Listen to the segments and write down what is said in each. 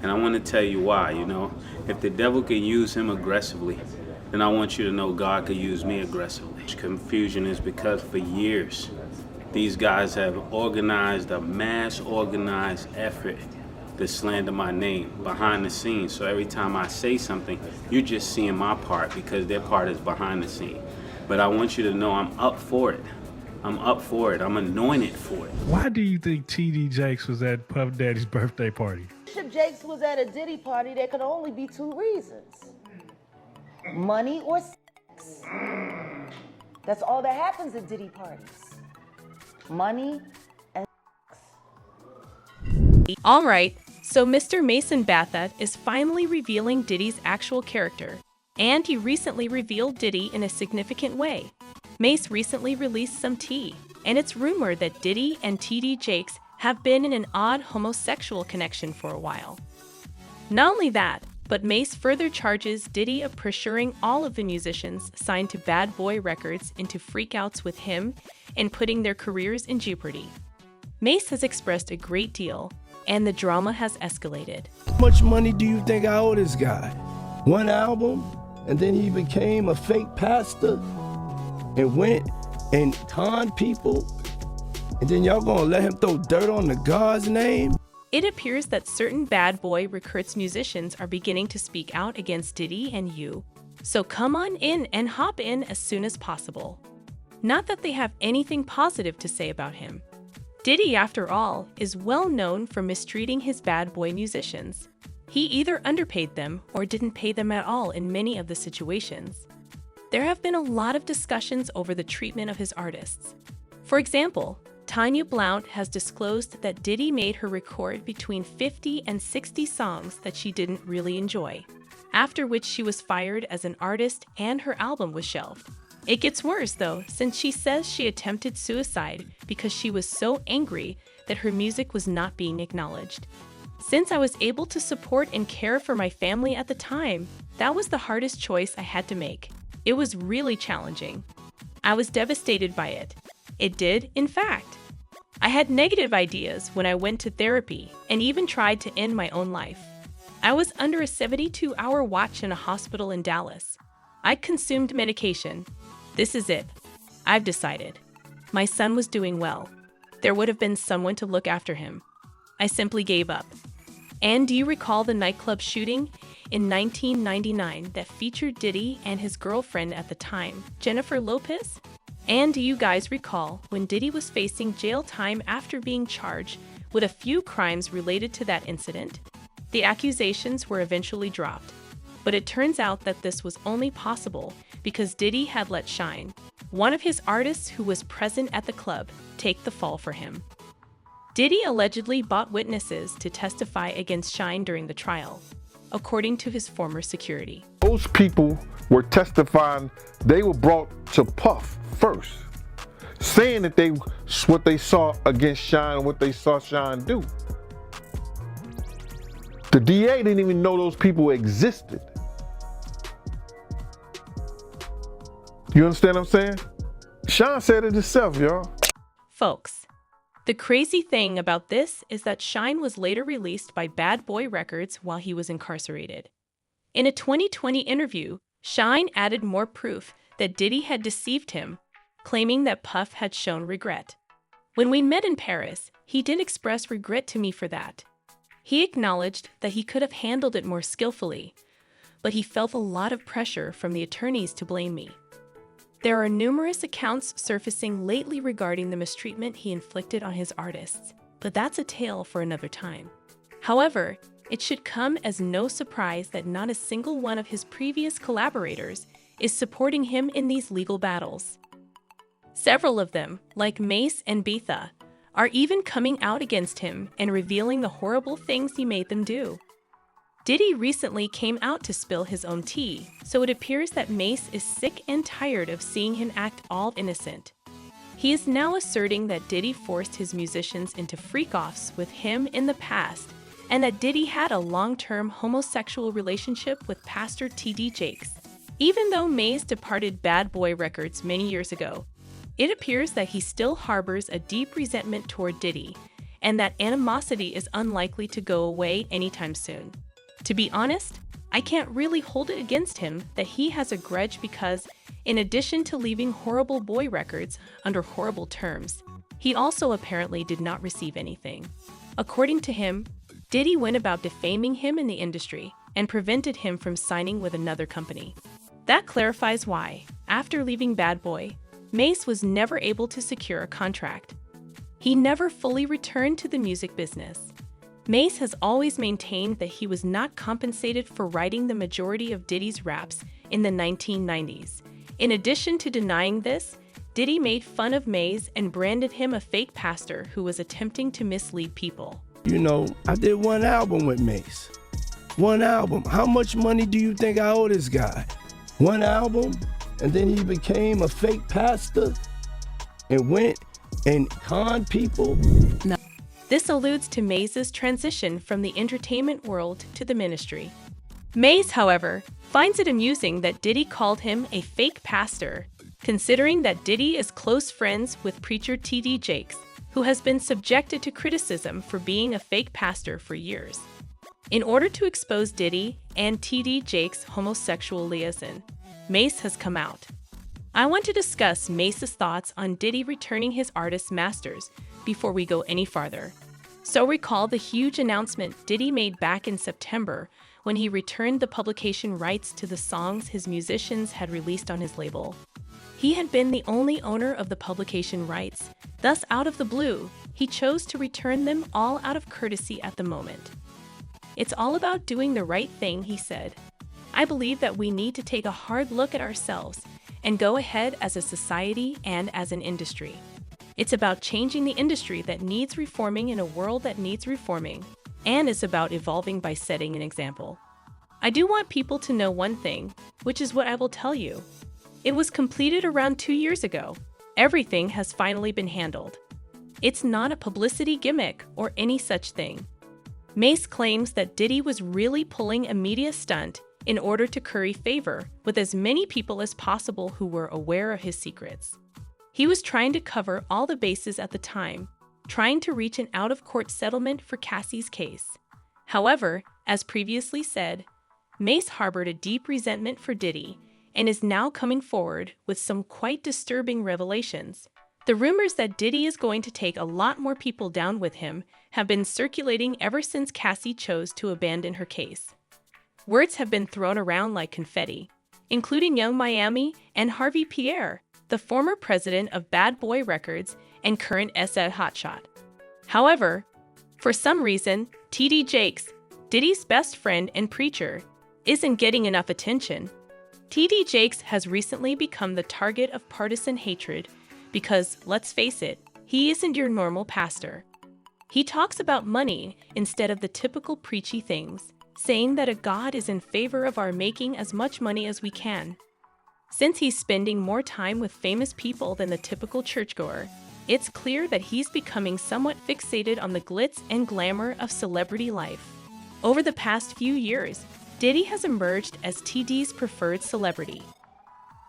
And I want to tell you why, you know. If the devil can use him aggressively, then I want you to know God could use me aggressively. Confusion is because for years, these guys have organized a mass organized effort to slander my name behind the scenes. So every time I say something, you're just seeing my part because their part is behind the scene. But I want you to know I'm up for it. I'm up for it. I'm anointed for it. Why do you think T.D. Jakes was at Puff Daddy's birthday party? If Jakes was at a Diddy party, there could only be two reasons. Money or sex. That's all that happens at Diddy parties. Money and sex. All right, so Mr. Mace and Batha is finally revealing Diddy's actual character, and he recently revealed Diddy in a significant way. Mace recently released some tea, and it's rumored that Diddy and T.D. Jakes have been in an odd homosexual connection for a while. Not only that, but Mace further charges Diddy of pressuring all of the musicians signed to Bad Boy Records into freakouts with him and putting their careers in jeopardy. Mace has expressed a great deal, and the drama has escalated. How much money do you think I owe this guy? One album, and then he became a fake pastor and went and conned people, and then y'all gonna let him throw dirt on the God's name? It appears that certain Bad Boy Records musicians are beginning to speak out against Diddy and you, so come on in and hop in as soon as possible. Not that they have anything positive to say about him. Diddy, after all, is well known for mistreating his Bad Boy musicians. He either underpaid them or didn't pay them at all in many of the situations. There have been a lot of discussions over the treatment of his artists. For example, Tanya Blount has disclosed that Diddy made her record between 50 and 60 songs that she didn't really enjoy, after which she was fired as an artist and her album was shelved. It gets worse though, since she says she attempted suicide because she was so angry that her music was not being acknowledged. Since I was able to support and care for my family at the time, that was the hardest choice I had to make. It was really challenging. I was devastated by it. It did, in fact. I had negative ideas when I went to therapy and even tried to end my own life. I was under a 72-hour watch in a hospital in Dallas. I consumed medication. This is it. I've decided. My son was doing well. There would have been someone to look after him. I simply gave up. And do you recall the nightclub shooting in 1999 that featured Diddy and his girlfriend at the time, Jennifer Lopez? And do you guys recall when Diddy was facing jail time after being charged with a few crimes related to that incident? The accusations were eventually dropped, but it turns out that this was only possible because Diddy had let Shine, one of his artists who was present at the club, take the fall for him. Diddy allegedly bought witnesses to testify against Shine during the trial, according to his former security. Those people were testifying, they were brought to Puff first, saying that what they saw against Shine and what they saw Shine do. The DA didn't even know those people existed. You understand what I'm saying? Shine said it himself, y'all. Folks, the crazy thing about this is that Shine was later released by Bad Boy Records while he was incarcerated. In a 2020 interview, Shine added more proof that Diddy had deceived him, claiming that Puff had shown regret. When we met in Paris, he did express regret to me for that. He acknowledged that he could have handled it more skillfully, but he felt a lot of pressure from the attorneys to blame me. There are numerous accounts surfacing lately regarding the mistreatment he inflicted on his artists, but that's a tale for another time. However, it should come as no surprise that not a single one of his previous collaborators is supporting him in these legal battles. Several of them, like Mace and Batha, are even coming out against him and revealing the horrible things he made them do. Diddy recently came out to spill his own tea, so it appears that Mace is sick and tired of seeing him act all innocent. He is now asserting that Diddy forced his musicians into freak-offs with him in the past, and that Diddy had a long-term homosexual relationship with Pastor T.D. Jakes. Even though Mace departed Bad Boy Records many years ago, it appears that he still harbors a deep resentment toward Diddy, and that animosity is unlikely to go away anytime soon. To be honest, I can't really hold it against him that he has a grudge because, in addition to leaving horrible boy records under horrible terms, he also apparently did not receive anything. According to him, Diddy went about defaming him in the industry and prevented him from signing with another company. That clarifies why, after leaving Bad Boy, Mace was never able to secure a contract. He never fully returned to the music business. Mace has always maintained that he was not compensated for writing the majority of Diddy's raps in the 1990s. In addition to denying this, Diddy made fun of Mace and branded him a fake pastor who was attempting to mislead people. You know, I did one album with Mace. One album. How much money do you think I owe this guy? One album, and then he became a fake pastor and went and conned people. This alludes to Mace's transition from the entertainment world to the ministry. Mace, however, finds it amusing that Diddy called him a fake pastor, considering that Diddy is close friends with preacher T.D. Jakes, who has been subjected to criticism for being a fake pastor for years. In order to expose Diddy and T.D. Jakes' homosexual liaison, Mace has come out. I want to discuss Mace's thoughts on Diddy returning his artist masters before we go any farther. So recall the huge announcement Diddy made back in September when he returned the publication rights to the songs his musicians had released on his label. He had been the only owner of the publication rights, thus out of the blue, he chose to return them all out of courtesy at the moment. It's all about doing the right thing, he said. I believe that we need to take a hard look at ourselves and go ahead as a society and as an industry. It's about changing the industry that needs reforming in a world that needs reforming, and it's about evolving by setting an example. I do want people to know one thing, which is what I will tell you. It was completed around 2 years ago. Everything has finally been handled. It's not a publicity gimmick or any such thing. Mace claims that Diddy was really pulling a media stunt in order to curry favor with as many people as possible who were aware of his secrets. He was trying to cover all the bases at the time, trying to reach an out-of-court settlement for Cassie's case. However, as previously said, Mace harbored a deep resentment for Diddy and is now coming forward with some quite disturbing revelations. The rumors that Diddy is going to take a lot more people down with him have been circulating ever since Cassie chose to abandon her case. Words have been thrown around like confetti, including Young Miami and Harvey Pierre, the former president of Bad Boy Records and current SA hotshot. However, for some reason, T.D. Jakes, Diddy's best friend and preacher, isn't getting enough attention. T.D. Jakes has recently become the target of partisan hatred because, let's face it, he isn't your normal pastor. He talks about money instead of the typical preachy things, saying that a God is in favor of our making as much money as we can. Since he's spending more time with famous people than the typical churchgoer, it's clear that he's becoming somewhat fixated on the glitz and glamour of celebrity life. Over the past few years, Diddy has emerged as TD's preferred celebrity.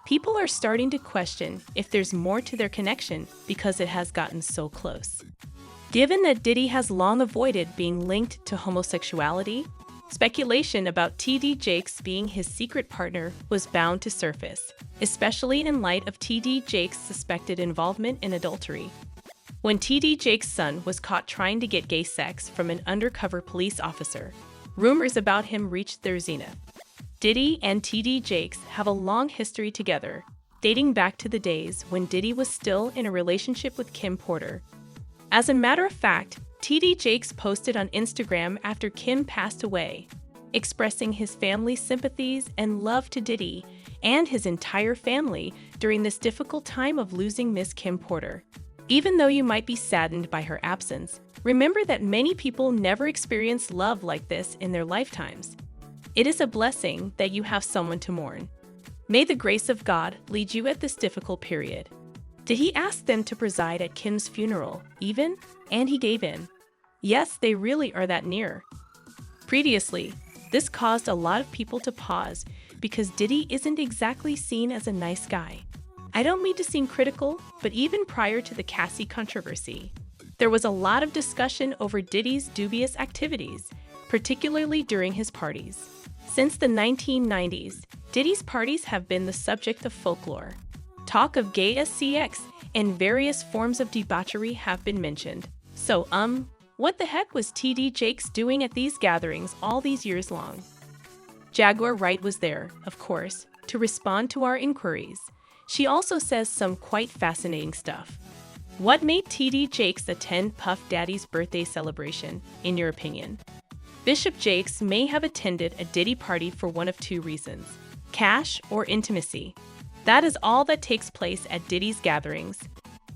People are starting to question if there's more to their connection because it has gotten so close. Given that Diddy has long avoided being linked to homosexuality, speculation about T.D. Jakes being his secret partner was bound to surface, especially in light of T.D. Jakes' suspected involvement in adultery. When T.D. Jakes' son was caught trying to get gay sex from an undercover police officer, rumors about him reached their zenith. Diddy and T.D. Jakes have a long history together, dating back to the days when Diddy was still in a relationship with Kim Porter. As a matter of fact, T.D. Jakes posted on Instagram after Kim passed away, expressing his family's sympathies and love to Diddy and his entire family during this difficult time of losing Miss Kim Porter. Even though you might be saddened by her absence, remember that many people never experience love like this in their lifetimes. It is a blessing that you have someone to mourn. May the grace of God lead you at this difficult period. Did he ask them to preside at Kim's funeral, even? And he gave in. Yes, they really are that near. Previously, this caused a lot of people to pause because Diddy isn't exactly seen as a nice guy. I don't mean to seem critical, but even prior to the Cassie controversy, There was a lot of discussion over Diddy's dubious activities, particularly during his parties. Since the 1990s, Diddy's parties have been the subject of folklore. Talk of gay SCX and various forms of debauchery have been mentioned. So, what the heck was T.D. Jakes doing at these gatherings all these years long? Jaguar Wright was there, of course, to respond to our inquiries. She also says some quite fascinating stuff. What made T.D. Jakes attend Puff Daddy's birthday celebration, in your opinion? Bishop Jakes may have attended a Diddy party for one of two reasons: cash or intimacy. That is all that takes place at Diddy's gatherings: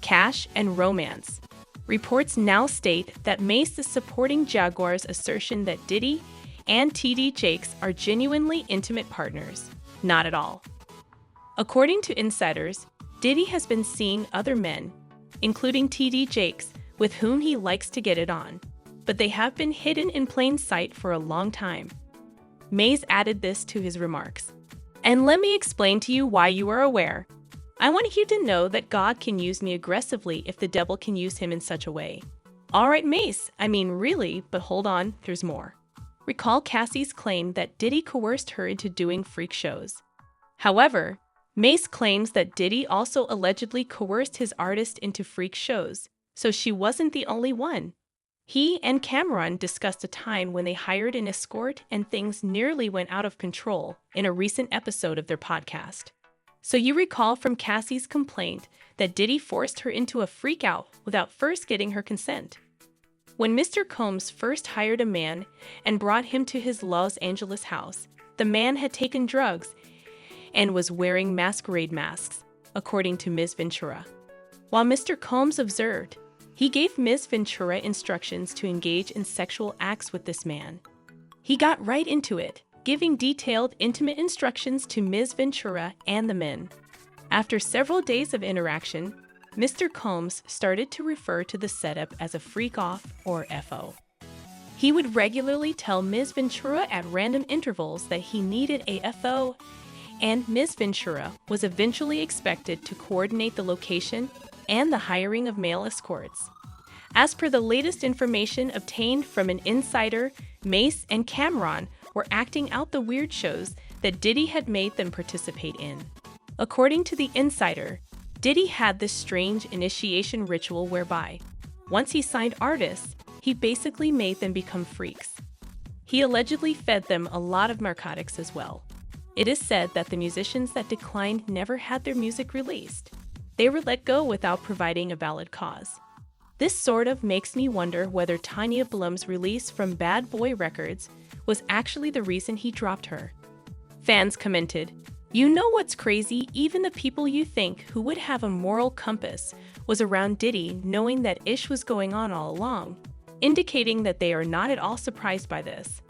cash and romance. Reports now state that Mace is supporting Jaguar's assertion that Diddy and T.D. Jakes are genuinely intimate partners. Not at all. According to insiders, Diddy has been seeing other men, including T.D. Jakes, with whom he likes to get it on, but they have been hidden in plain sight for a long time. Mace added this to his remarks. And let me explain to you why you are aware. I want you to know that God can use me aggressively if the devil can use him in such a way. All right, Mace, I mean really, but hold on, there's more. Recall Cassie's claim that Diddy coerced her into doing freak shows. However, Mace claims that Diddy also allegedly coerced his artist into freak shows, so she wasn't the only one. He and Cameron discussed a time when they hired an escort and things nearly went out of control in a recent episode of their podcast. So you recall from Cassie's complaint that Diddy forced her into a freak out without first getting her consent. When Mr. Combs first hired a man and brought him to his Los Angeles house, the man had taken drugs and was wearing masquerade masks, according to Ms. Ventura. While Mr. Combs observed, he gave Ms. Ventura instructions to engage in sexual acts with this man. He got right into it, giving detailed, intimate instructions to Ms. Ventura and the men. After several days of interaction, Mr. Combs started to refer to the setup as a freak-off or FO. He would regularly tell Ms. Ventura at random intervals that he needed a FO, and Ms. Ventura was eventually expected to coordinate the location and the hiring of male escorts. As per the latest information obtained from an insider, Mace and Cameron were acting out the weird shows that Diddy had made them participate in. According to the insider, Diddy had this strange initiation ritual whereby, once he signed artists, he basically made them become freaks. He allegedly fed them a lot of narcotics as well. It is said that the musicians that declined never had their music released. They were let go without providing a valid cause. This sort of makes me wonder whether Tanya Blum's release from Bad Boy Records was actually the reason he dropped her. Fans commented, "You know what's crazy? Even the people you think who would have a moral compass was around Diddy knowing that ish was going on all along, indicating that they are not at all surprised by this."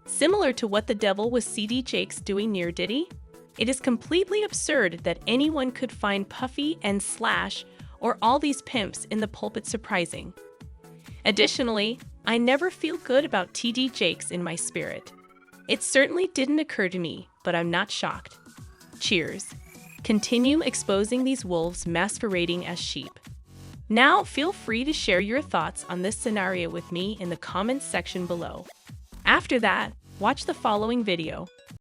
Similar to what the devil was C.D. Jakes doing near Diddy, it is completely absurd that anyone could find Puffy and Slash or all these pimps in the pulpit surprising. Additionally, I never feel good about T.D. Jakes in my spirit. It certainly didn't occur to me, but I'm not shocked. Cheers. Continue exposing these wolves masquerading as sheep. Now, feel free to share your thoughts on this scenario with me in the comments section below. After that, watch the following video.